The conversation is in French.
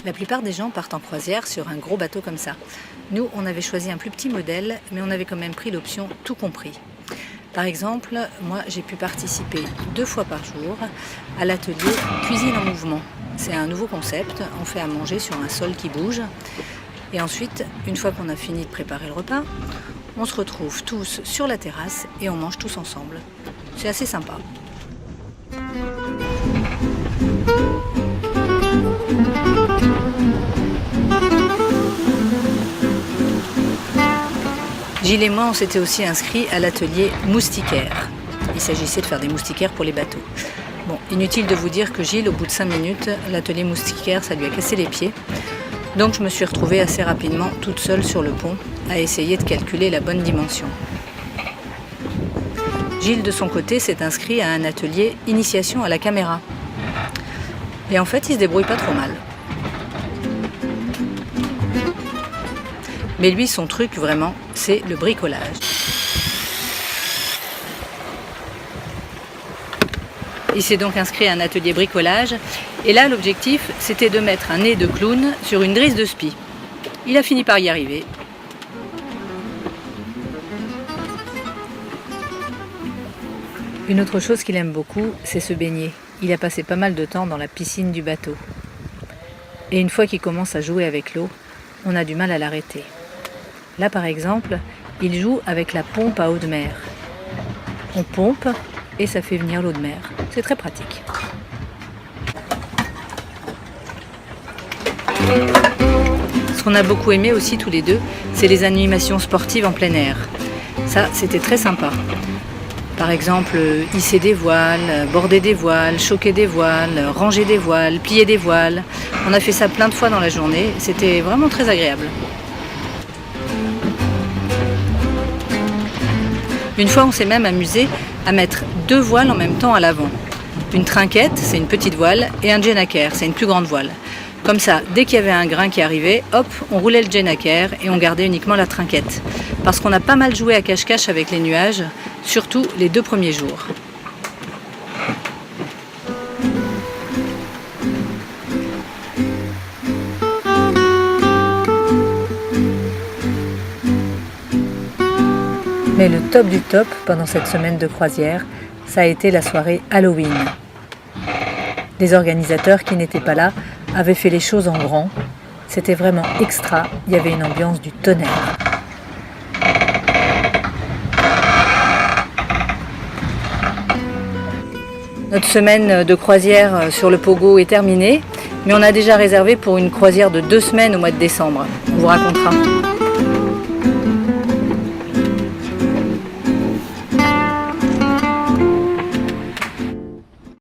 La plupart des gens partent en croisière sur un gros bateau comme ça. Nous, on avait choisi un plus petit modèle, mais on avait quand même pris l'option tout compris. Par exemple, moi j'ai pu participer 2 fois par jour à l'atelier Cuisine en mouvement. C'est un nouveau concept, on fait à manger sur un sol qui bouge. Et ensuite, une fois qu'on a fini de préparer le repas, on se retrouve tous sur la terrasse et on mange tous ensemble. C'est assez sympa. Gilles et moi, on s'était aussi inscrits à l'atelier moustiquaire. Il s'agissait de faire des moustiquaires pour les bateaux. Bon, inutile de vous dire que Gilles, au bout de 5 minutes, l'atelier moustiquaire, ça lui a cassé les pieds. Donc je me suis retrouvée assez rapidement toute seule sur le pont à essayer de calculer la bonne dimension. Gilles, de son côté, s'est inscrit à un atelier initiation à la caméra. Et en fait, il se débrouille pas trop mal. Mais lui, son truc, vraiment, c'est le bricolage. Il s'est donc inscrit à un atelier bricolage. Et là, l'objectif, c'était de mettre un nez de clown sur une drisse de spi. Il a fini par y arriver. Une autre chose qu'il aime beaucoup, c'est se baigner. Il a passé pas mal de temps dans la piscine du bateau. Et une fois qu'il commence à jouer avec l'eau, on a du mal à l'arrêter. Là, par exemple, il joue avec la pompe à eau de mer. On pompe et ça fait venir l'eau de mer. C'est très pratique. Ce qu'on a beaucoup aimé aussi tous les deux, c'est les animations sportives en plein air. Ça, c'était très sympa. Par exemple, hisser des voiles, border des voiles, choquer des voiles, ranger des voiles, plier des voiles. On a fait ça plein de fois dans la journée. C'était vraiment très agréable. Une fois, on s'est même amusé à mettre 2 voiles en même temps à l'avant. Une trinquette, c'est une petite voile, et un djénaker, c'est une plus grande voile. Comme ça, dès qu'il y avait un grain qui arrivait, hop, on roulait le djénaker et on gardait uniquement la trinquette. Parce qu'on a pas mal joué à cache-cache avec les nuages, surtout les 2 premiers jours. Mais le top du top pendant cette semaine de croisière, ça a été la soirée Halloween. Les organisateurs qui n'étaient pas là avaient fait les choses en grand. C'était vraiment extra, il y avait une ambiance du tonnerre. Notre semaine de croisière sur le Pogo est terminée, mais on a déjà réservé pour une croisière de 2 semaines au mois de décembre. On vous racontera.